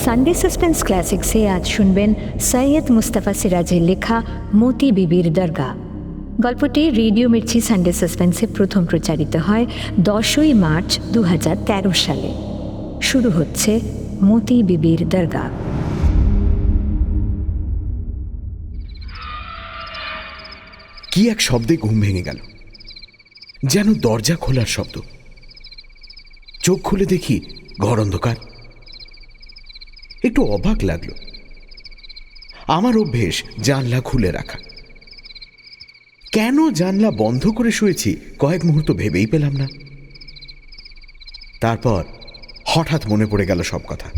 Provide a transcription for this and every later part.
Sunday suspense ক্লাসিক্সে আজ শুনবেন সৈয়দ মুস্তাফা সিরাজের লেখা মতি বিবির দরগা। গল্পটি রেডিও মির্চি সানডে সাসপেন্সে প্রথম প্রচারিত হয় 10ই মার্চ 2013 সালে। শুরু হচ্ছে মতি বিবির দরগা। কি এক শব্দে ঘুম ভেঙে গেল, যেন দরজা খোলার শব্দ। চোখ খুলে দেখি ঘর অন্ধকার। একটু অবাক লাগলো। আমার অভ্যেস জানলা খুলে রাখা। কেন জানলা বন্ধ করে শুয়েছি কয়েক মুহূর্ত ভেবেই পেলাম না। তারপর হঠাৎ মনে পড়ে গেল সব কথা।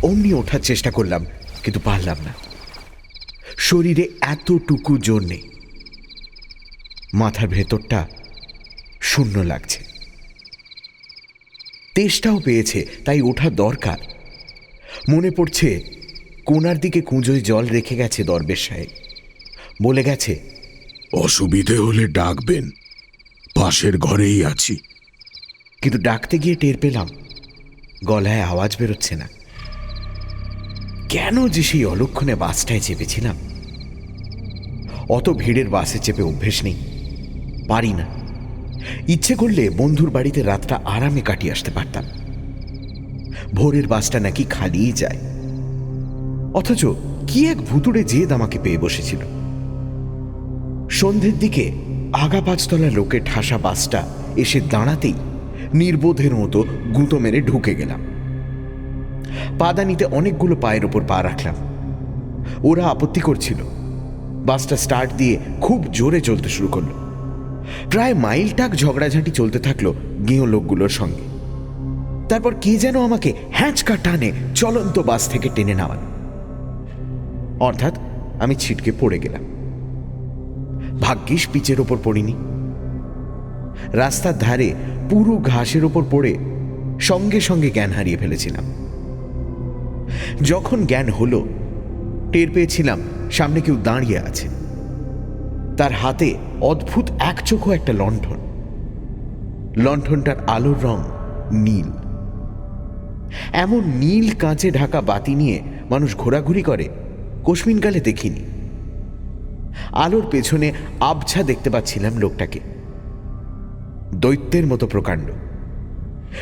অমনি ওঠার চেষ্টা করলাম, কিন্তু পারলাম না। শরীরে এতটুকু জোর নেই। মাথার ভেতরটা শূন্য লাগছে। তেষ্টাও পেয়েছে, তাই ওঠা দরকার। মনে পড়ছে কোনার দিকে কুঁজোয় জল রেখে গেছে দরবেশ সাহেব। বলে গেছে, অসুবিধে হলে ডাকবেন, পাশের ঘরেই আছি। কিন্তু ডাকতে গিয়ে টের পেলাম গলায় আওয়াজ বেরোচ্ছে না। কেন যে সেই অলক্ষণে বাসটায় চেপেছিলাম। অত ভিড়ের বাসে চেপে অভ্যেস নেই, পারি না। ইচ্ছে করলে বন্ধুর বাড়িতে রাতটা আরামে কাটিয়ে আসতে পারতাম। ভোরের বাসটা নাকি খালিই যায়। অথচ কি এক ভুতুড়ে জেদ আমাকে পেয়ে বসেছিল। সন্ধ্যের দিকে আগা পাঁচতলা লোকের ঠাসা বাসটা এসে দাঁড়াতেই নির্বোধের মতো গুঁতো মেরে ঢুকে গেলাম। পাদানিতে অনেকগুলো পায়ের ওপর পা রাখলাম। ওরা আপত্তি করছিল। বাসটা স্টার্ট দিয়ে খুব জোরে চলতে শুরু করলো। প্রায় মাইলটাক ঝগড়াঝাঁটি চলতে থাকলো গেঁয়ো লোকগুলোর সঙ্গে। তারপর কে যেন আমাকে হ্যাঁচকা টানে চলন্ত বাস থেকে টেনে নামাল। অর্থাৎ আমি ছিটকে পড়ে গেলাম। ভাগ্যিস পিচের ওপর পড়িনি। রাস্তার ধারে পুরো ঘাসের ওপর পড়ে সঙ্গে সঙ্গে জ্ঞান হারিয়ে ফেলেছিলাম। যখন জ্ঞান হলো, টের পেয়েছিলাম সামনে কেউ দাঁড়িয়ে আছে। তার হাতে অদ্ভুত একচোখো একটা লণ্ঠন। লণ্ঠনটার আলোর রং নীল। এমন নীল কাঁচে ঢাকা বাতি নিয়ে মানুষ ঘোরাঘুরি করে কোশমিনকালে দেখিনি। আলোর পেছনে আবছা দেখতে পাচ্ছিলাম লোকটাকে। দৈত্যের মতো প্রকাণ্ড।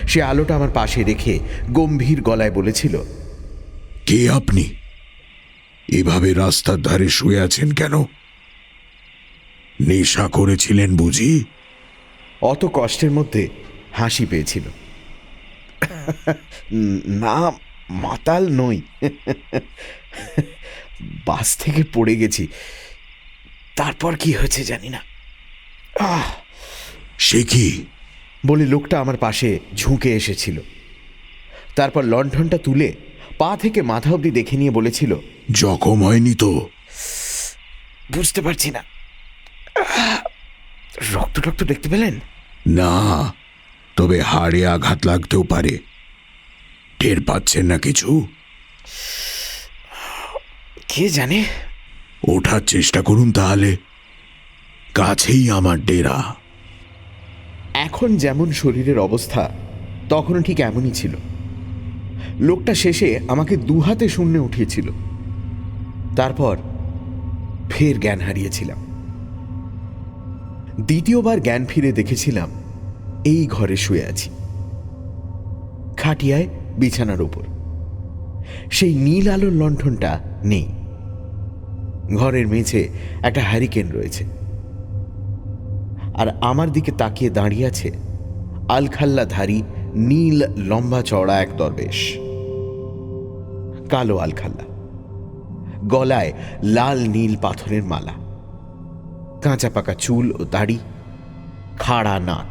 সে আলোটা আমার পাশে রেখে গম্ভীর গলায় বলেছিল, কে আপনি? এভাবে রাস্তার ধারে শুয়ে আছেন কেন? নেশা করেছিলেন বুঝি? অত কষ্টের মধ্যে হাসি পেয়েছিল। না, মাতাল নই। বাস থেকে পড়ে গেছি। তারপর কি হয়েছে জানি না। সে কি? বলে লোকটা আমার পাশে ঝুঁকে এসেছিল। তারপর লণ্ঠনটা তুলে পা থেকে মাথা অবধি দেখে নিয়ে বলেছিল, জখম হয়নি তো? বুঝতে পারছি না। রক্ত টক্ত দেখতে পেলেন? না, তবে হাড়ে আঘাত লাগতেও পারে। টের পাচ্ছেন না কিছু? কে জানে। ওঠার চেষ্টা করুন তাহলে, কাছেই আমার ডেরা। এখন যেমন শরীরের অবস্থা তখনও ঠিক এমনই ছিল। লোকটা শেষে আমাকে দুহাতে শূন্যে উঠিয়েছিল। তারপর ফের জ্ঞান হারিয়েছিলাম। দ্বিতীয়বার জ্ঞান ফিরে দেখেছিলাম এই ঘরে শুয়ে আছি, খাটিয়ায় বিছানার উপর। সেই নীল আলোর লণ্ঠনটা নেই। ঘরের মেঝে একটা হ্যারিকেন রয়েছে। আর আমার দিকে তাকিয়ে দাঁড়িয়ে আছে আলখাল্লাধারী নীল লম্বা চওড়া এক দরবেশ। কালো আলখাল্লা, গলায় লাল নীল পাথরের মালা, কাঁচা পাকা চুল ও দাড়ি, খাড়া নাক,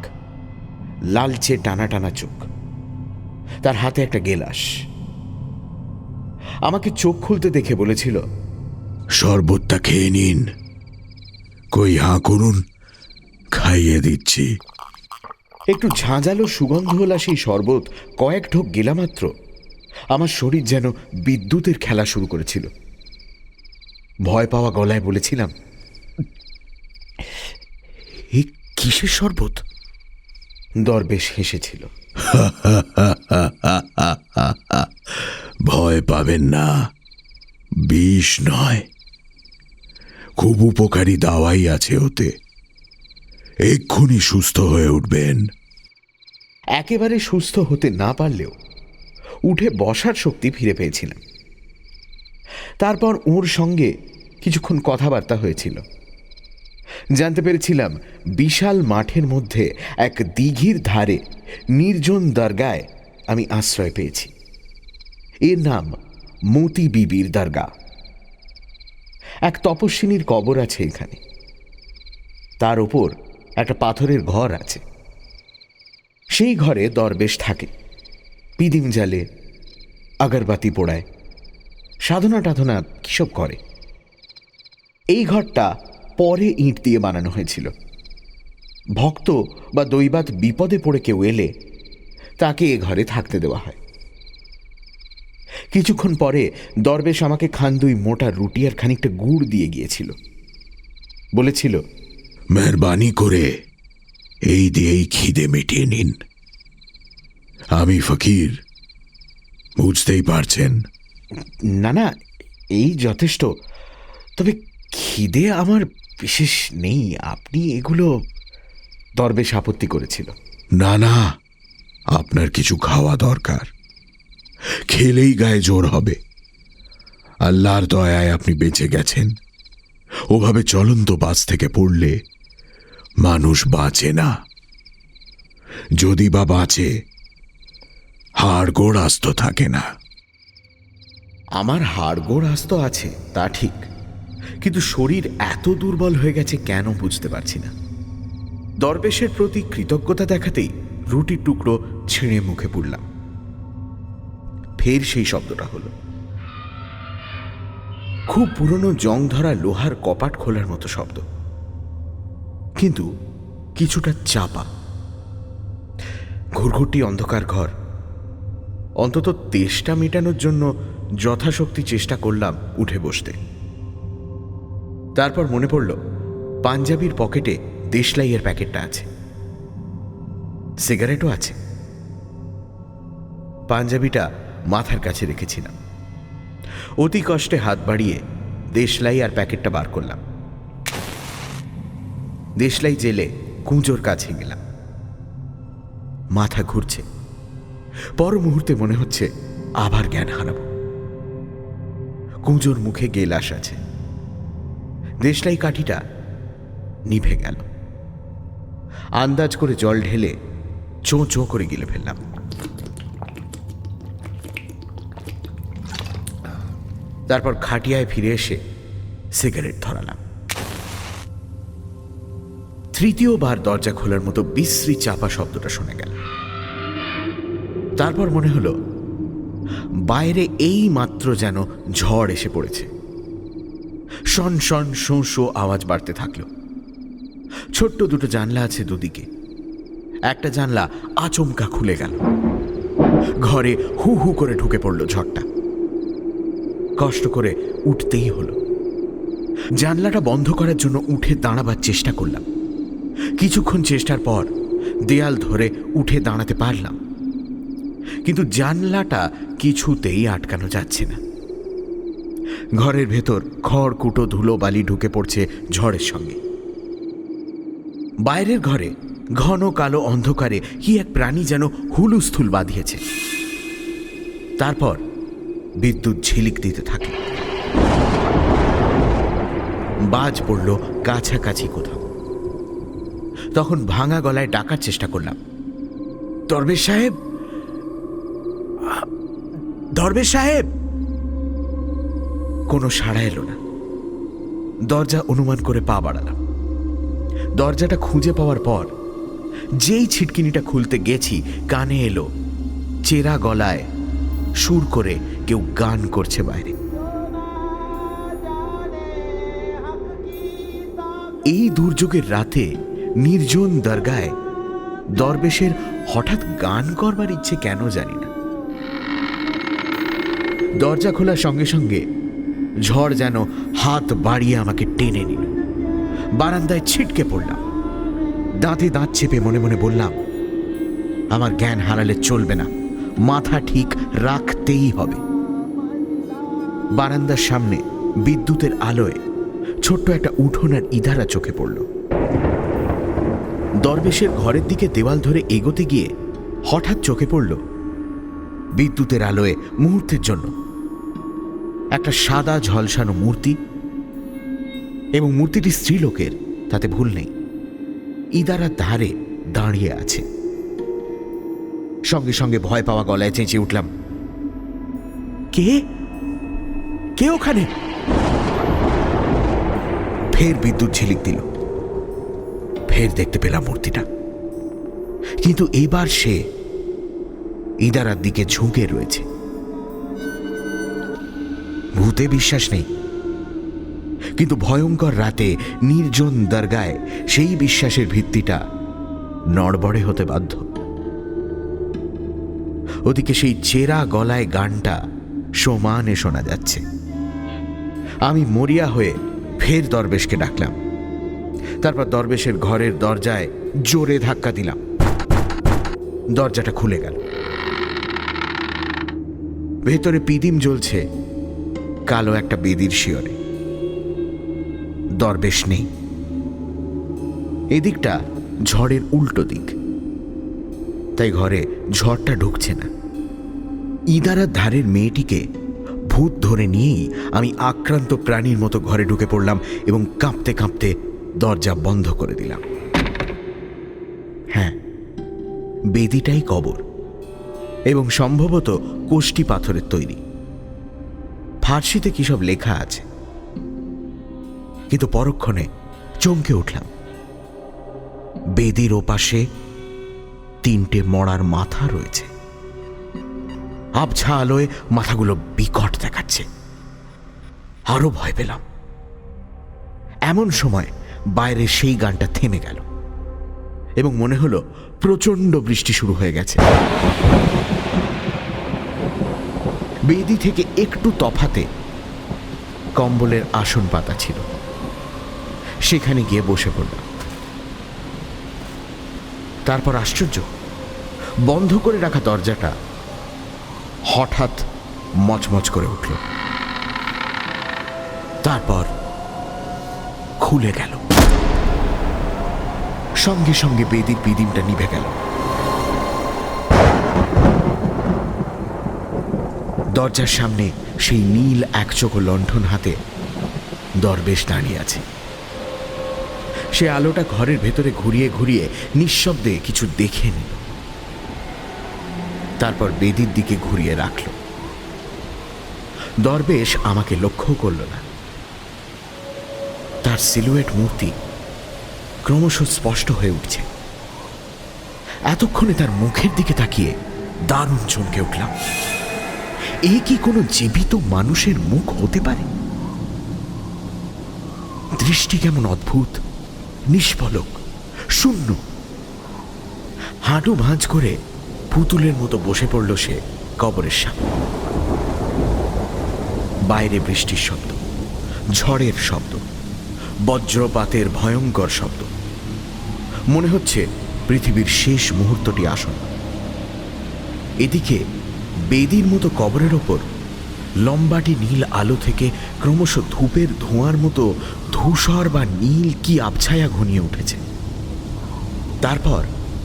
লালচে টানা টানা চোখ। তার হাতে একটা গেলাস। আমাকে চোখ খুলতে দেখে বলেছিল, শরবতটা খেয়ে নিন। কই হাঁ করুন, খাইয়ে দিচ্ছি। একটু ঝাঁঝালো সুগন্ধওয়ালা সেই শরবত কয়েক ঢোক গেলা মাত্র আমার শরীর যেন বিদ্যুতের খেলা শুরু করেছিল। ভয় পাওয়া গলায় বলেছিলাম, এ কিসের শরবত? দরবেশ হেসেছিল। খাবেন না, বিষ নয়, খুব উপকারী দাওয়াই আছে ওতে, এক্ষুনি সুস্থ হয়ে উঠবেন। একেবারে সুস্থ হতে না পারলেও উঠে বসার শক্তি ফিরে পেয়েছিলাম। তারপর ওর সঙ্গে কিছুক্ষণ কথাবার্তা হয়েছিল। জানতে পেরেছিলাম বিশাল মাঠের মধ্যে এক দিঘির ধারে নির্জন দরগায় আমি আশ্রয় পেয়েছি। এর নাম মতি বিবির দরগা। এক তপস্বিনীর কবর আছে এখানে। তার উপর একটা পাথরের ঘর আছে। সেই ঘরে দরবেশ থাকে, পিদিম জ্বালে, আগরবাতি পোড়ায়, সাধনা টাধনা কিসব করে। এই ঘরটা পরে ইঁট দিয়ে বানানো হয়েছিল। ভক্ত বা দৈবাত বিপদে পড়ে কেউ এলে তাকে এ ঘরে থাকতে দেওয়া হয়। কিছুক্ষণ পরে দরবেশ আমাকে খান 2 মোটা রুটি আর খানিকটা গুড় দিয়ে গিয়েছিল। বলেছিল, মেহরবানি করে এই দিয়েই খিদে মিটিয়ে নিন। আমি ফকির, বুঝতেই পারছেন। না না, এই যথেষ্ট। তবে খিদে আমার বিশেষ নেই, আপনি এগুলো। দরবেশ আপত্তি করেছিল। না না, আপনার কিছু খাওয়া দরকার, খেলেই গায়ে জোর হবে। আল্লাহর দয়ায় আপনি বেঁচে গেছেন। ওভাবে চলন্ত বাস থেকে পড়লে মানুষ বাঁচে না, যদি বা বাঁচে হাড় গোড় আস্ত থাকে না। আমার হাড়গোড় আস্ত আছে তা ঠিক, কিন্তু শরীর এত দুর্বল হয়ে গেছে কেন বুঝতে পারছি না। দরবেশের প্রতি কৃতজ্ঞতা দেখাতেই রুটির টুকরো ছিঁড়ে মুখে পুড়লাম। ফের সেই শব্দটা হলো, খুব পুরনো জং ধরা লোহার কপাট খোলার মতো শব্দ, কিন্তু কিছুটা চাপা। ঘুরঘুরটি অন্ধকার ঘর। অন্তত তেষ্টা মেটানোর জন্য যথাশক্তি চেষ্টা করলাম উঠে বসতে। তারপর মনে পড়ল পাঞ্জাবির পকেটে দেশলাইয়ের প্যাকেটটা আছে, সিগারেটও আছে। পাঞ্জাবিটা মাথার কাছে রেখেছিলাম। অতি কষ্টে হাত বাড়িয়ে দেশলাই আর প্যাকেটটা বার করলাম। দেশলাই জেলে কুঁজোর কাছে গেলাম। মাথা ঘুরছে। পর মুহূর্তে মনে হচ্ছে আবার জ্ঞান হারাবো। কুঁজোর মুখে গেলাস আছে। দেশলাই কাঠিটা নিভে গেল। আন্দাজ করে জল ঢেলে চোঁ চোঁ করে গিলে ফেললাম। তারপর খাটিয়ায় ফিরে এসে সিগারেট ধরালাম। তৃতীয়বার দরজা খোলার মতো বিশ্রী চাপা শব্দটা শুনে গেল। তারপর মনে হলো বাইরে এই মাত্র যেন ঝড় এসে পড়েছে। শন শন শোঁ শোঁ আওয়াজ বাড়তে থাকলো। ছোট্ট দুটো জানলা আছে দুদিকে। একটা জানলা আচমকা খুলে গেল। ঘরে হু হু করে ঢুকে পড়ল ঝড়টা। কষ্ট করে উঠতেই হলো। জানলাটা বন্ধ করার জন্য উঠে দাঁড়াবার চেষ্টা করলাম। কিছুক্ষণ চেষ্টার পর দেয়াল ধরে উঠে দাঁড়াতে পারলাম, কিন্তু জানলাটা কিছুতেই আটকানো যাচ্ছে না। ঘরের ভেতর খড়কুটো ধুলো বালি ঢুকে পড়ছে ঝড়ের সঙ্গে। বাইরের ঘরে ঘন কালো অন্ধকারে কি এক প্রাণী যেন হুলুস্থুল বাঁধিয়েছে। তারপর বিদ্যুৎ ঝিলিক দিতে থাকে। বাজ পড়ল কাছাকাছি কোথাও। তখন ভাঙা গলায় ডাকার চেষ্টা করলাম, দরবেশ সাহেব, দরবেশ সাহেব। কোনো সাড়া এলো না। দরজা অনুমান করে পা বাড়ালাম। দরজাটা খুঁজে পাওয়ার পর যেই ছিটকিনিটা খুলতে গেছি, কানে এলো চেরা গলায় সুর করে কেউ গান করছে বাইরে। এই দুর্যোগের রাতে নির্জন দরগায় দরবেশের হঠাৎ গান করবার ইচ্ছে কেন জানি না। দরজা খোলার সঙ্গে সঙ্গে ঝড় যেন হাত বাড়িয়ে আমাকে টেনে নিল। বারান্দায় ছিটকে পড়লাম। দাঁতে দাঁত চেপে মনে মনে বললাম, আমার জ্ঞান হারালে চলবে না, মাথা ঠিক রাখতেই হবে। বারান্দার সামনে বিদ্যুতের আলোয় ছোট্ট একটা উঠোন আর ইদারা চোখে পড়ল। দরবেশের ঘরের দিকে দেওয়াল ধরে এগোতে গিয়ে হঠাৎ চোখে পড়ল বিদ্যুতের আলোয় মুহূর্তের জন্য একটা সাদা ঝলসানো মূর্তি, এবং মূর্তিটি স্ত্রীলোকের, তাতে ভুল নেই। ইদারার ধারে দাঁড়িয়ে আছে। সঙ্গে সঙ্গে ভয় পাওয়া গলায় চেঁচিয়ে উঠলাম, কে কে ওখানে? ফের বিদ্যুৎ ঝিলিক দিল। ফের দেখতে পেলাম মূর্তিটা, কিন্তু এবার সে ইদারার দিকে ঝুঁকে রয়েছে। ভূতে বিশ্বাস নেই, কিন্তু ভয়ঙ্কর রাতে নির্জন দরগায় সেই বিশ্বাসের ভিত্তিটা নড়বড়ে হতে বাধ্য। ওদিকে সেই চেরা গলায় গানটা সমানে শোনা যাচ্ছে। আমি মরিয়া হয়ে ফের দরবেশকে ডাকলাম। তারপর দরবেশের ঘরের দরজায় জোরে ধাক্কা দিলাম। দরজাটা খুলে গেল। ভেতরে পিদিম জ্বলছে কালো একটা বেদির শিয়রে। দরবেশ নেই। এদিকটা ঝড়ের উল্টো দিক, তাই ঘরে ঝড়টা ঢুকছে না। ইদারার ধারের মেয়েটিকে ভূত ধরে নিয়েই আমি আক্রান্ত প্রাণীর মতো ঘরে ঢুকে পড়লাম এবং কাঁপতে কাঁপতে দরজা বন্ধ করে দিলাম। হ্যাঁ, বেদিটাই কবর, এবং সম্ভবত কোষ্টি পাথরের তৈরি। ফার্সিতে কি সব লেখা আছে, কিন্তু পরক্ষণে চমকে উঠলাম। বেদির ওপাশে 3টে মড়ার মাথা রয়েছে। আবছা আলোয় মাথাগুলো বিকট দেখাচ্ছে। আরো ভয় পেলাম। এমন সময় বাইরে সেই গানটা থেমে গেল এবং মনে হলো প্রচন্ড বৃষ্টি শুরু হয়ে গেছে। বেদি থেকে একটু তফাতে কম্বলের আসন পাতা ছিল। সেখানে গিয়ে বসে পড়লাম। তারপর আশ্চর্য, বন্ধ করে রাখা দরজাটা হঠাৎ মচমচ করে উঠল। তারপর খুলে গেল। সঙ্গে সঙ্গে বেদির পিদিমটা নিভে গেল। দরজার সামনে সেই নীল একচোখো লণ্ঠন হাতে দরবেশ দাঁড়িয়ে আছে। সে আলোটা ঘরের ভেতরে ঘুরিয়ে ঘুরিয়ে নিঃশব্দে কিছু দেখে নিল। তারপর বেদির দিকে ঘুরিয়ে রাখল। দরবেশ আমাকে লক্ষ্য করল না। তার সিলুয়েট মূর্তি ক্রমশ স্পষ্ট হয়ে উঠছে। এতক্ষণে তার মুখের দিকে তাকিয়ে দারুণ চমকে উঠলাম। এ কি কোনো জীবিত মানুষের মুখ হতে পারে? দৃষ্টি কেমন অদ্ভুত, নিষ্পলক, শূন্য। হাঁটু ভাঁজ করে পুতুলের মতো বসে পড়ল সে কবরের সামনে। বাইরে বৃষ্টির শব্দ, ঝড়ের শব্দ, বজ্রপাতের ভয়ঙ্কর শব্দ। মনে হচ্ছে পৃথিবীর শেষ মুহূর্তটি আসন্ন। এদিকে বেদির মতো কবরের ওপর লম্বাটি নীল আলো থেকে ক্রমশ ধূপের ধোঁয়ার মতো ধূসর বা নীল কি আবছায়া ঘনিয়ে উঠেছে। তারপর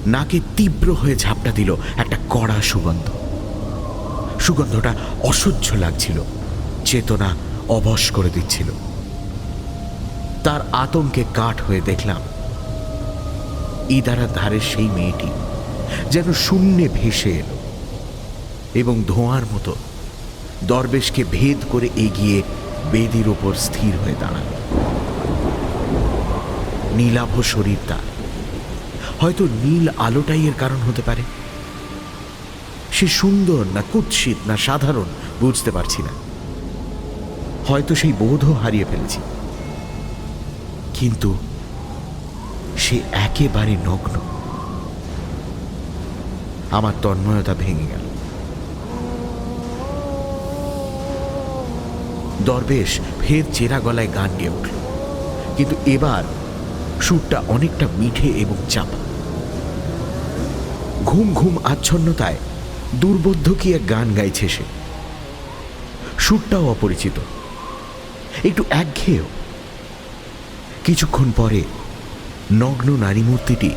নাকে তীব্র হয়ে ঝাপটা দিল একটা কড়া সুগন্ধ। সুগন্ধটা অসহ্য লাগছিল, চেতনা অবশ করে দিচ্ছিল। তার আতঙ্কে কাঠ হয়ে দেখলাম ইদারার ধারের সেই মেয়েটি যেন শূন্যে ভেসে এলো এবং ধোঁয়ার মতো দরবেশকে ভেদ করে এগিয়ে বেদির ওপর স্থির হয়ে দাঁড়াল। নীলাভ শরীর তার। হয়তো নীল আলোটাই এর কারণ হতে পারে। সে সুন্দর না কুৎসিত না সাধারণ বুঝতে পারছি না। হয়তো সেই বোধও হারিয়ে ফেলেছি। কিন্তু সে একেবারে নগ্ন। আমার তন্ময়তা ভেঙে গেল। দরবেশ ফের চেরা গলায় গান গেয়ে উঠল, কিন্তু এবার সুরটা অনেকটা মিঠে এবং চাপা। ঘুম ঘুম আচ্ছন্নতায় দুর্বোধ্য কি এক গান গাইছে সে। সুরটাও অপরিচিত, একটু একঘেয়েও। কিছুক্ষণ পরে নগ্ন নারী মূর্তিটি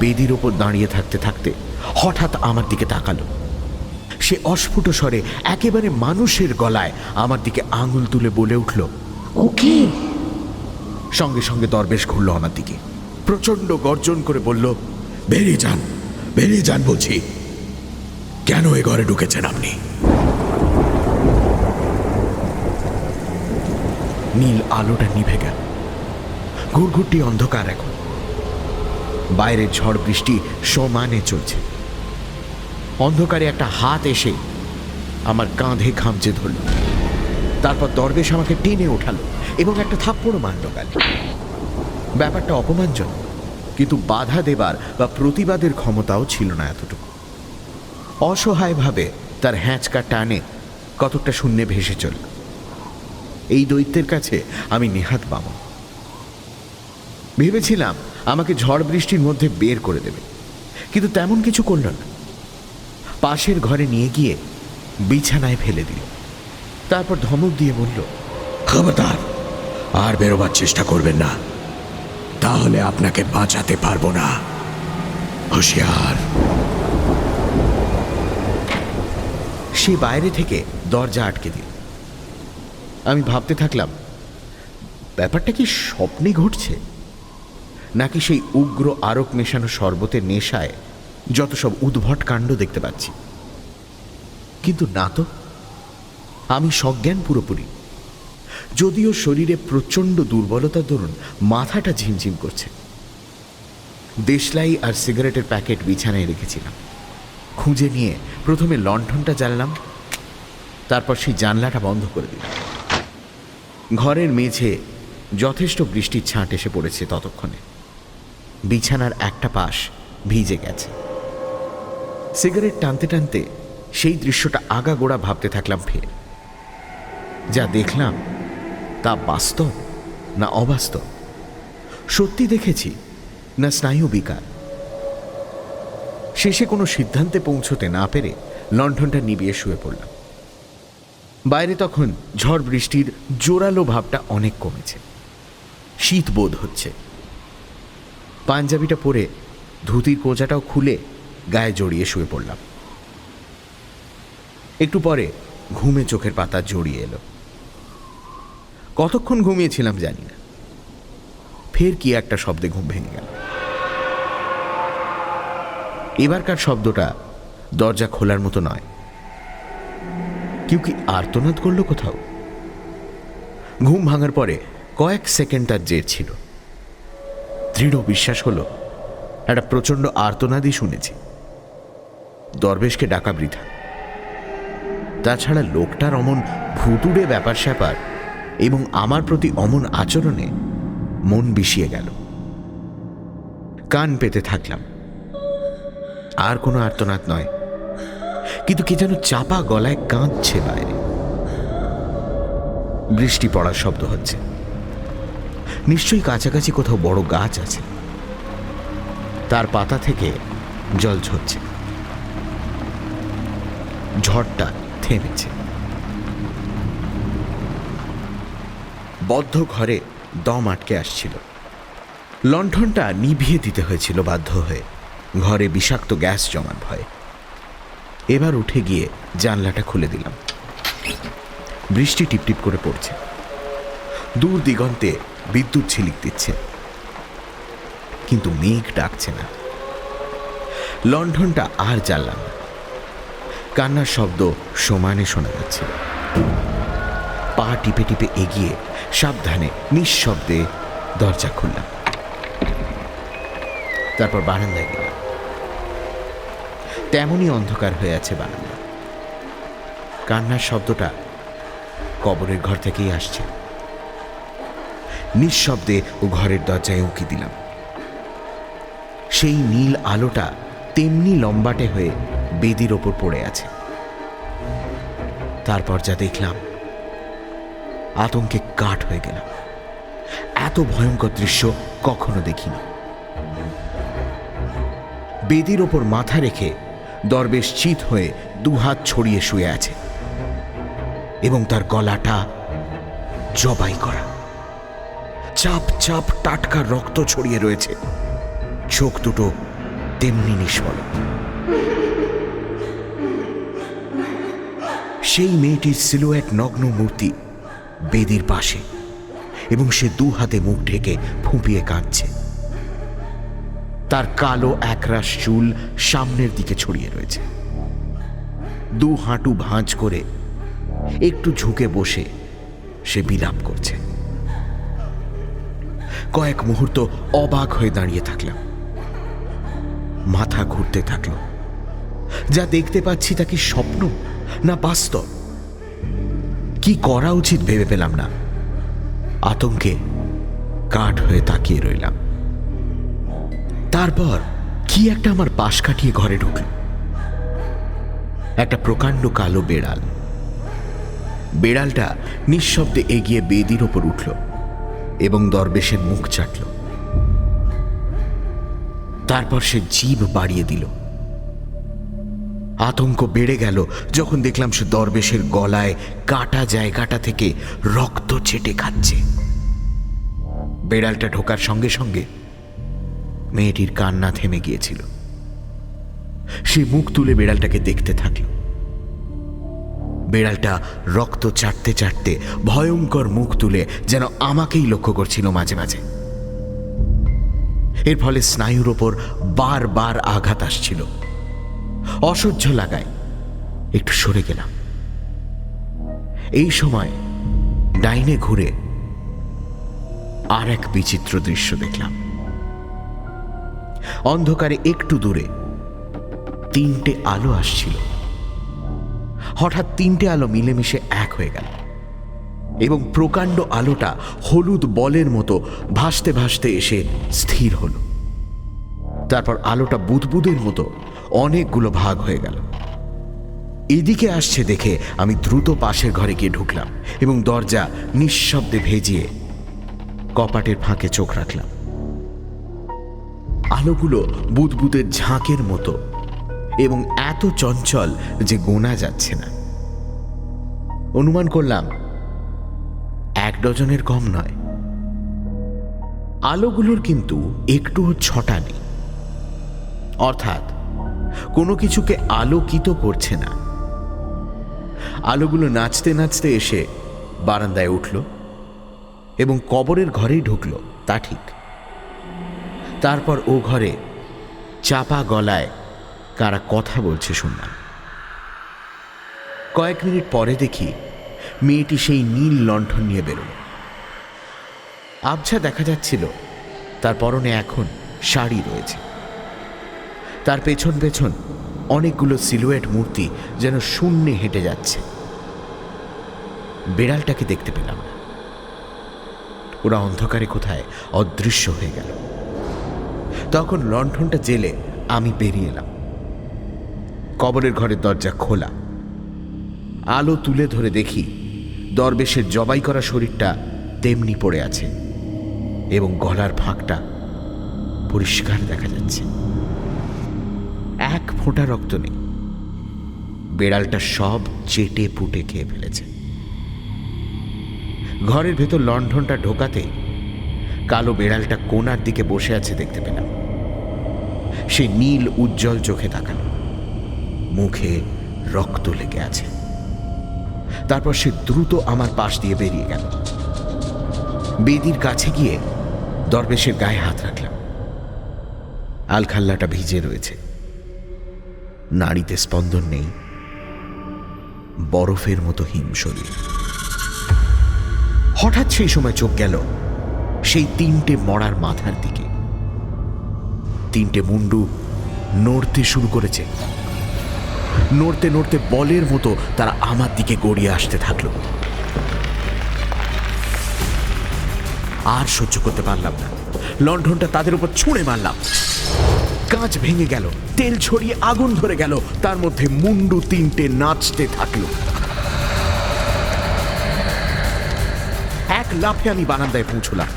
বেদির ওপর দাঁড়িয়ে থাকতে থাকতে হঠাৎ আমার দিকে তাকালো। সে অস্ফুট স্বরে একেবারে মানুষের গলায় আমার দিকে আঙুল তুলে বলে উঠল, ওকে। সঙ্গে সঙ্গে দরবেশ ঘুরল আমার দিকে, প্রচন্ড গর্জন করে বলল, বেরিয়ে যান বলছি। কেন এ ঘরে ঢুকেছেন আপনি? নীল আলোটা নিভে গেল, ঘুরঘুরটি অন্ধকার। এখন বাইরের ঝড় বৃষ্টি সমানে চলছে। অন্ধকারে একটা হাত এসে আমার কাঁধে খামচে ধরল। তারপর দরবেশ আমাকে টেনে ওঠালো এবং একটা থাপ্পড়ও মারল গালে। ব্যাপারটা অপমানজনক, কিন্তু বাধা দেবার বা প্রতিবাদের ক্ষমতাও ছিল না এতটুকু। অসহায়ভাবে তার হ্যাঁচকা টানে কতকটা শূন্যে ভেসে চলল। এই দৈত্যের কাছে আমি নেহাত বামন। ভেবেছিলাম আমাকে ঝড় বৃষ্টির মধ্যে বের করে দেবে, কিন্তু তেমন কিছু করল না। পাশের ঘরে নিয়ে গিয়ে বিছানায় ফেলে দিল। তারপর ধমক দিয়ে বলল, খবরদার আর বেরোবার চেষ্টা করবেন না, তাহলে আপনাকে বাঁচাতে পারবো না। হুঁশিয়ার। সে বাইরে থেকে দরজা আটকে দিল। আমি ভাবতে থাকলাম, ব্যাপারটা কি স্বপ্নে ঘটছে, নাকি সেই উগ্র আরক মেশানো শরবতের নেশায় যত সব উদ্ভট কাণ্ড দেখতে পাচ্ছি। কিন্তু না তো, আমি সজ্ঞান পুরোপুরি, যদিও শরীরে প্রচণ্ড দুর্বলতার দরুন মাথাটা ঝিমঝিম করছে। দেশলাই আর সিগারেটের প্যাকেট বিছানায় রেখেছিলাম। খুঁজে নিয়ে প্রথমে লণ্ঠনটা জ্বাললাম, তারপর সেই জানলাটা বন্ধ করে দিলাম। ঘরের মেঝে যথেষ্ট বৃষ্টির ছাঁট এসে পড়েছে ততক্ষণে। বিছানার একটা পাশ ভিজে গেছে। সিগারেট টানতে টানতে সেই দৃশ্যটা আগাগোড়া ভাবতে থাকলাম। ফের যা দেখলাম তা বাস্তব না অবাস্তব, সত্যি দেখেছি না স্নায়ু বিকার। শেষে কোনো সিদ্ধান্তে পৌঁছতে না পেরে লণ্ঠনটা নিভিয়ে শুয়ে পড়লাম। বাইরে তখন ঝড় বৃষ্টির জোরালো ভাবটা অনেক কমেছে। শীত বোধ হচ্ছে। পাঞ্জাবিটা পরে ধুতির কোজাটাও খুলে গায়ে জড়িয়ে শুয়ে পড়লাম। একটু পরে ঘুমে চোখের পাতা জড়িয়ে এলো। কতক্ষণ ঘুমিয়েছিলাম জানি না। ফের কি একটা শব্দে ঘুম ভেঙে গেল। এবারকার শব্দটা দরজা খোলার মতো নয়। কেউ কি আর্তনাদ করলো কোথাও? ঘুম ভাঙার পরে কয়েক সেকেন্ড তার জের ছিল। দৃঢ় বিশ্বাস হলো একটা প্রচণ্ড আর্তনাদই শুনেছি। দরবেশকে ডাকা বৃথা। তাছাড়া লোকটার অমন ভুতুড়ে ব্যাপার স্যাপার এবং আমার প্রতি অমন আচরণে মন বিষিয়ে গেল। কান পেতে থাকলাম। আর কোনো আর্তনাদ নয়, কিন্তু কে যেন চাপা গলায় কাঁদছে বাইরে। বৃষ্টি পড়ার শব্দ হচ্ছে। নিশ্চয়ই কাছাকাছি কোথাও বড় গাছ আছে, তার পাতা থেকে জল ঝরছে। ঝড়টা থেমেছে। বদ্ধ ঘরে দম আটকে আসছিল। লণ্ঠনটা নিভিয়ে দিতে হয়েছিল বাধ্য হয়ে, ঘরে বিষাক্ত গ্যাস জমার ভয়ে। এবার উঠে গিয়ে জানলাটা খুলে দিলাম। বৃষ্টি টিপটিপ করে পড়ছে। দূর দিগন্তে বিদ্যুৎ ঝিলিক দিচ্ছে, কিন্তু মেঘ ডাকছে না। লণ্ঠনটা আর জ্বাললাম না। কান্নার শব্দ সমানে শোনা যাচ্ছে। পা টিপে টিপে এগিয়ে সাবধানে নিঃশব্দে দরজা খুললাম। তারপর বারান্দায় গেলাম। তেমনই অন্ধকার হয়ে আছে বারান্দা। কান্নার শব্দটা কবরের ঘর থেকেই আসছে। নিঃশব্দে ও ঘরের দরজায় উঁকি দিলাম। সেই নীল আলোটা তেমনি লম্বাটে হয়ে বেদির ওপর পড়ে আছে। তারপর যা দেখলাম, আতঙ্কে কাঠ হয়ে গেলাম। এত ভয়ঙ্কর দৃশ্য কখনো দেখিনি। বেদির ওপর মাথা রেখে দরবেশ চিত হয়ে দুহাত ছড়িয়ে শুয়ে আছে। এবং তার গলাটা জবাই করা। চাপ চাপ টাটকা রক্ত ছড়িয়ে রয়েছে, চোখ দুটো তেমনি নিষ্ফল। সেই মেয়েটির সিলুয়েট নগ্ন মূর্তি বেদির পাশে, এবং সে দু হাতে মুখ ঢেকে ফুঁপিয়ে কাঁদছে। তার কালো একরাশ চুল সামনের দিকে ছড়িয়ে রয়েছে। দু হাঁটু ভাঁজ করে একটু ঝুঁকে বসে সে বিলাপ করছে। কয়েক মুহূর্ত অবাক হয়ে দাঁড়িয়ে থাকলাম। মাথা ঘুরতে থাকলো। যা দেখতে পাচ্ছি তা কি স্বপ্ন না বাস্তব? কি করা উচিত ভেবে পেলাম না। আতঙ্কে কাঠ হয়ে তাকিয়ে রইলাম। তারপর কি একটা আমার পাশ কাটিয়ে ঘরে ঢুকল। একটা প্রকাণ্ড কালো বেড়াল। বেড়ালটা নিঃশব্দে এগিয়ে বেদির ওপর উঠল এবং দরবেশের মুখ চাটল। তারপর সে জিভ বাড়িয়ে দিল। আতঙ্ক বেড়ে গেল যখন দেখলাম সে দরবেশের গলায় কাটা জায়গাটা থেকে রক্ত চেটে খাচ্ছে। বেড়ালটা ঢোকার সঙ্গে সঙ্গে মেয়েটির কান্না থেমে গিয়েছিল। সে মুখ তুলে বেড়ালটাকে দেখতে থাকল। বেড়ালটা রক্ত চাটতে চাটতে ভয়ঙ্কর মুখ তুলে যেন আমাকেই লক্ষ্য করছিল মাঝে মাঝে। এর ফলে স্নায়ুর ওপর বারবার আঘাত আসছিল। অসহ্য লাগায় একটু সরে গেলাম। এই সময় ডাইনে ঘুরে আর এক বিচিত্র দৃশ্য দেখলাম। অন্ধকারে একটু দূরে তিনটে আলো আসছিল। হঠাৎ তিনটে আলো মিলেমিশে এক হয়ে গেল এবং প্রকাণ্ড আলোটা হলুদ বলের মতো ভাসতে ভাসতে এসে স্থির হল। তারপর আলোটা বুদবুদের মতো অনেকগুলো ভাগ হয়ে গেল। এদিকে আসছে দেখে আমি দ্রুত পাশের ঘরে গিয়ে ঢুকলাম এবং দরজা নিঃশব্দে ভেজিয়ে কপাটের ফাঁকে চোখ রাখলাম। আলোগুলো বুদবুদের ঝাঁকের মতো এবং এত চঞ্চল যে গোনা যাচ্ছে না। অনুমান করলাম 1 ডজনের কম নয়। আলোগুলোর কিন্তু একটুও ছটা নেই, অর্থাৎ কোনো কিছুকে আলোকিত করছে না। আলোগুলো নাচতে নাচতে এসে বারান্দায় উঠল এবং কবরের ঘরেই ঢুকল, তা ঠিক। তারপর ও ঘরে চাপা গলায় কারা কথা বলছে শুনলাম। কয়েক মিনিট পরে দেখি মেয়েটি সেই নীল লণ্ঠন নিয়ে বেরোল। আবছা দেখা যাচ্ছিল তার পরনে এখন শাড়ি রয়েছে। তার পেছন পেছন অনেকগুলো সিলুয়েট মূর্তি যেন শূন্যে হেঁটে যাচ্ছে। বেড়ালটাকে দেখতে পেলাম না। ওরা অন্ধকারে কোথায় অদৃশ্য হয়ে গেল। তখন লণ্ঠনটা জেলে আমি বেরিয়ে এলাম। কবরের ঘরের দরজা খোলা। আলো তুলে ধরে দেখি দরবেশের জবাই করা শরীরটা তেমনি পড়ে আছে এবং গলার ফাঁকটা পরিষ্কার দেখা যাচ্ছে। এক ফোঁটা রক্ত নেই। বেড়ালটা সব চেটে পুটে খেয়ে ফেলেছে। ঘরের ভেতর লণ্ঠনটা ঢোকাতে কালো বেড়ালটা কোণার দিকে বসে আছে দেখতে পেলাম। সে নীল উজ্জ্বল চোখে তাকালো, মুখে রক্ত লেগে আছে। তারপর সে দ্রুত আমার পাশ দিয়ে বেরিয়ে গেল। বেদির কাছে গিয়ে দরবেশের গায়ে হাত রাখলাম। আলখাল্লাটা ভিজে রয়েছে, নাড়িতে স্পন্দন নেই, বরফের মতো হিম শরীর। হঠাৎ সেই সময় চোখ গেল সেই তিনটে মরার মাথার দিকে। তিনটে মুন্ডু নড়তে শুরু করেছে। নড়তে নড়তে বলের মতো তারা আমার দিকে গড়িয়ে আসতে থাকলো। আর সহ্য করতে পারলাম না। লণ্ঠনটা তাদের উপর ছুঁড়ে মারলাম। কাঁচ ভেঙে গেল, তেল ছড়িয়ে আগুন ধরে গেল। তার মধ্যে মুন্ডু তিনটে নাচতে থাকলো। এক লাফে আমি বারান্দায় পৌঁছলাম।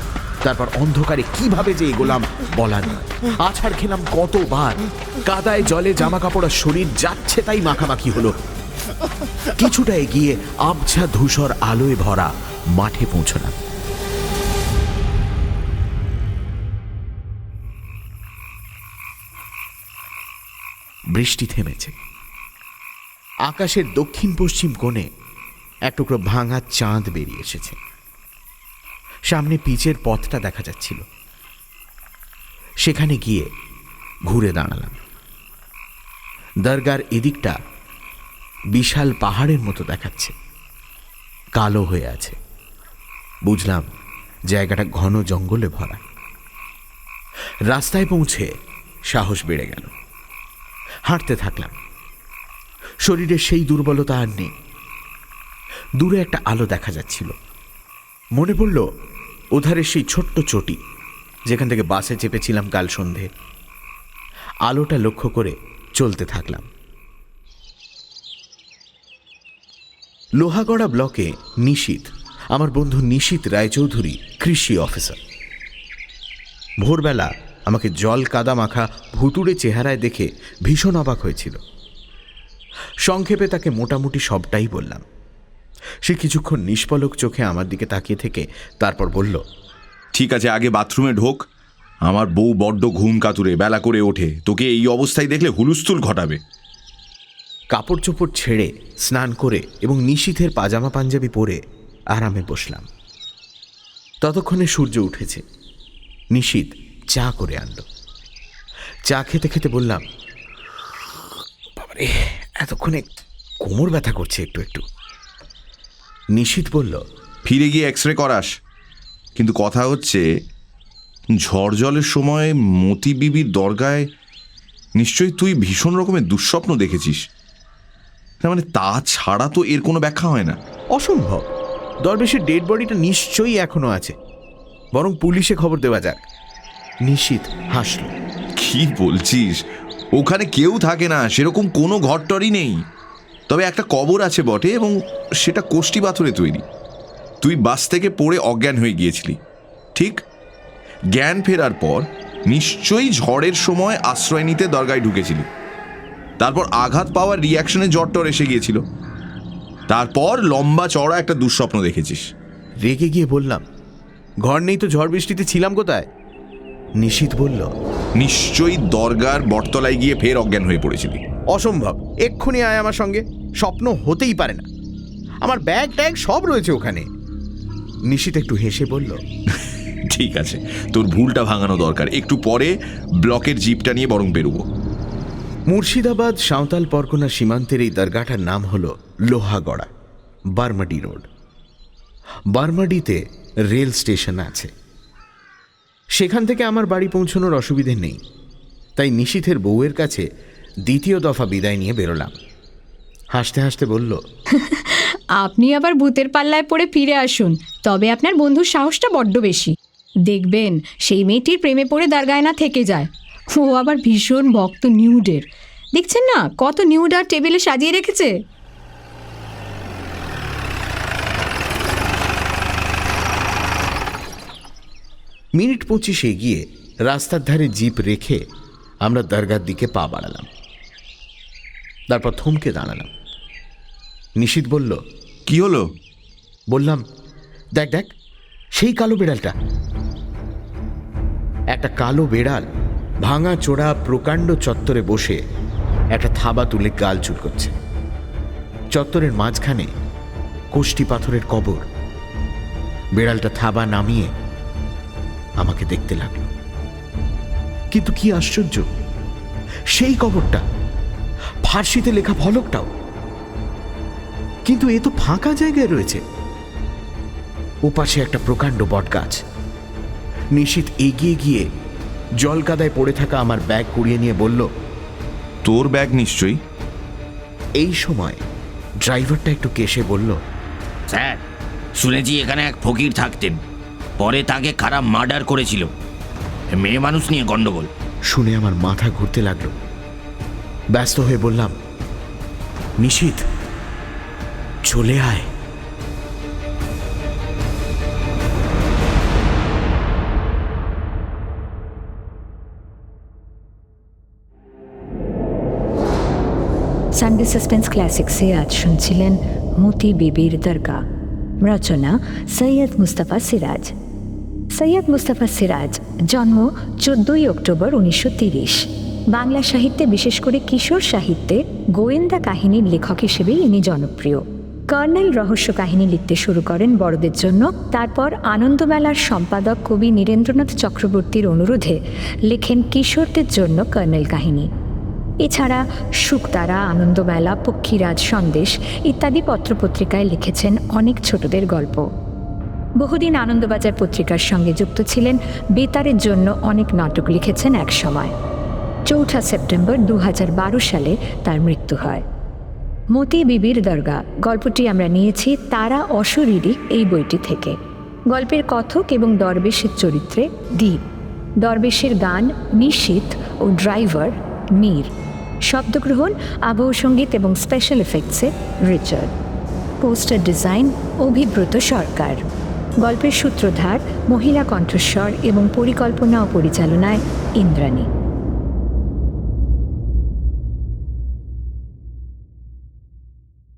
তারপর অন্ধকারে কিভাবে যে এগোলাম বলার নয়। আছাড় খেলাম কতবার। কাদায় জলে জামা কাপড় আর শরীর যাচ্ছে তাই মাখামাখি হলো। কিছুটা এগিয়ে আবছা ধূসর আলোয় ভরা মাঠে পৌঁছলাম। বৃষ্টি থেমেছে। আকাশের দক্ষিণ পশ্চিম কোণে এক টুকরো ভাঙা চাঁদ বেরিয়ে এসেছে। সামনে পিচের পথটা দেখা যাচ্ছিল। সেখানে গিয়ে ঘুরে দাঁড়ালাম। দরগার এদিকটা বিশাল পাহাড়ের মতো দেখাচ্ছে, কালো হয়ে আছে। বুঝলাম জায়গাটা ঘন জঙ্গলে ভরা। রাস্তায় পৌঁছে সাহস বেড়ে গেল। হাঁটতে থাকলাম। শরীরে সেই দুর্বলতা আর নেই। দূরে একটা আলো দেখা যাচ্ছিল। মনে পড়ল ওধারে সেই ছোট্ট চটি যেখান থেকে বাসে চেপেছিলাম কাল সন্ধে। আলোটা লক্ষ্য করে চলতে থাকলাম। লোহাগড়া ব্লকে নিশীথ, আমার বন্ধু নিশীথ রায়চৌধুরী কৃষি অফিসার। ভোরবেলা আমাকে জল কাদা মাখা ভুতুড়ে চেহারায় দেখে ভীষণ অবাক হয়েছিল। সংক্ষেপে তাকে মোটামুটি সবটাই বললাম। সে কিছুক্ষণ নিষ্পলক চোখে আমার দিকে তাকিয়ে থেকে তারপর বলল, ঠিক আছে, আগে বাথরুমে ঢোক। আমার বউ বড্ড ঘুম কাতুরে, বেলা করে ওঠে, তোকে এই অবস্থায় দেখলে হুলুস্থুল ঘটাবে। কাপড় চোপড় ছেড়ে স্নান করে এবং নিশীথের পাজামা পাঞ্জাবি পরে আরামে বসলাম। ততক্ষণে সূর্য উঠেছে। নিশীথ চা করে আনলো। চা খেতে খেতে বললাম, বাবারে, এতক্ষণে কোমর ব্যথা করছে একটু একটু। নিশীথ বলল, ফিরে গিয়ে এক্সরে করাস। কিন্তু কথা হচ্ছে, ঝড় জলের সময় মতি বিবির দরগায় নিশ্চয়ই তুই ভীষণ রকমের দুঃস্বপ্ন দেখেছিস। না মানে তা ছাড়া তো এর কোনো ব্যাখ্যা হয় না। অসম্ভব। দরবেশের ডেড বডিটা নিশ্চয়ই এখনো আছে, বরং পুলিশে খবর দেওয়া যাক। নিশীথ হাসল। কি বলছিস? ওখানে কেউ থাকে না, সেরকম কোনো ঘরটরই নেই। তবে একটা কবর আছে বটে, এবং সেটা কোষ্টি পাথরে তৈরি। তুই বাস থেকে পড়ে অজ্ঞান হয়ে গিয়েছিলি, ঠিক? জ্ঞান ফেরার পর নিশ্চয়ই ঝড়ের সময় আশ্রয় নিতে দরগায় ঢুকেছিলি। তারপর আঘাত পাওয়ার রিয়াকশনে জ্বর এসে গিয়েছিল। তারপর লম্বা চড়া একটা দুঃস্বপ্ন দেখেছিস। রেগে গিয়ে বললাম, ঘর নেই তো ঝড় বৃষ্টিতে ছিলাম কোথায়? নিশীথ বলল, নিশ্চয়ই দরগার বটতলায় গিয়ে ফের অজ্ঞান হয়ে পড়েছিলি। অসম্ভব, এক্ষুনি আয় আমার সঙ্গে। স্বপ্ন হতেই পারে না, আমার ব্যাগ ট্যাগ সব রয়েছে ওখানে। নিশীথ একটু হেসে বলল, ঠিক আছে, তোর ভুলটা ভাঙানো দরকার। একটু পরে ব্লকের জিপটা নিয়ে বরং বেরোবো। মুর্শিদাবাদ সাঁওতাল পরগনা সীমান্তের এই দরগাটার নাম হল লোহাগড়া, বারমাডি রোড। বারমাডিতে রেল স্টেশন আছে। সেখান থেকে আমার বাড়ি পৌঁছানোর অসুবিধে নেই। তাই নিশীথের বউয়ের কাছে দ্বিতীয় দফা বিদায় নিয়ে বেরোলাম। হাসতে হাসতে বলল, আপনি আবার ভূতের পাল্লায় পড়ে ফিরে আসুন, তবে আপনার বন্ধুর সাহসটা বড্ড বেশি। দেখবেন সেই মেয়েটির প্রেমে পড়ে দরগায় না থেকে যায়। ও আবার ভীষণ ভক্ত নিউডের। দেখছেন না কত নিউড আর টেবিলে সাজিয়ে রেখেছে। মিনিট 25 এগিয়ে রাস্তার ধারে জিপ রেখে আমরা দরগার দিকে পা বাড়ালাম। তারপর থমকে দাঁড়ালাম। নিশীথ বলল, কি হলো? বললাম, দেখ দেখ, সেই কালো বেড়ালটা। একটা কালো বেড়াল ভাঙা চোড়া প্রকাণ্ড চত্বরে বসে একটা থাবা তুলে গাল চুলকোচ্ছে। চত্বরের মাঝখানে কোষ্টি পাথরের কবর। বেড়ালটা থাবা নামিয়ে আমাকে দেখতে লাগলো। কিন্তু কি আশ্চর্য, সেই কবরটা, ফার্সিতে লেখা ফলকটাও। কিন্তু এ তো ফাঁকা জায়গায় রয়েছে। ওপাশে একটা প্রকাণ্ড বটগাছ। নিশীথ এগিয়ে গিয়ে জল কাদায় পড়ে থাকা আমার ব্যাগ কুড়িয়ে নিয়ে বলল, তোর ব্যাগ নিশ্চয়ই। এই সময় ড্রাইভারটা একটু কেশে বলল, স্যার, শুনেছি এখানে এক ফকির থাকতেন, পরে তাকে খারাপ মার্ডার করেছিল। মেয়ে মানুষ নিয়ে গন্ডগোল। শুনে আমার মাথা ঘুরতে লাগলো। ব্যস্ত হয়ে বললাম, নিশীথ, চলে আয়। সানডে সাসপেন্স ক্লাসিক্সে আজ শুনছিলেন মতি বিবির দরগা। রচনা সৈয়দ মুস্তাফা সিরাজ। সৈয়দ মুস্তাফা সিরাজ জন্ম 14ই অক্টোবর 1930। বাংলা সাহিত্যে, বিশেষ করে কিশোর সাহিত্যে গোয়েন্দা কাহিনীর লেখক হিসেবেই ইনি জনপ্রিয়। কর্নেল রহস্য কাহিনী লিখতে শুরু করেন বড়দের জন্য। তারপর আনন্দমেলার সম্পাদক কবি নীরেন্দ্রনাথ চক্রবর্তীর অনুরোধে লেখেন কিশোরদের জন্য কর্নেল কাহিনী। এছাড়া শুকতারা, আনন্দমেলা, পক্ষীরাজ, সন্দেশ ইত্যাদি পত্রপত্রিকায় লিখেছেন অনেক ছোটদের গল্প। বহুদিন আনন্দবাজার পত্রিকার সঙ্গে যুক্ত ছিলেন। বেতারের জন্য অনেক নাটক লিখেছেন এক সময়। 4 সেপ্টেম্বর 2012 সালে তার মৃত্যু হয়। মতি বিবির দরগা গল্পটি আমরা নিয়েছি তারা অশরীরী এই বইটি থেকে। গল্পের কথক এবং দরবেশের চরিত্রে দ্বীপ, দরবেশের গান নিশীথ ও ড্রাইভার মীর, শব্দগ্রহণ, আবহ সঙ্গীত এবং স্পেশাল এফেক্টসে Richard, poster design Abhibrata Sarkar, গল্পের সূত্রধার, মহিলা কণ্ঠস্বর এবং পরিকল্পনা ও পরিচালনায় ইন্দ্রাণী।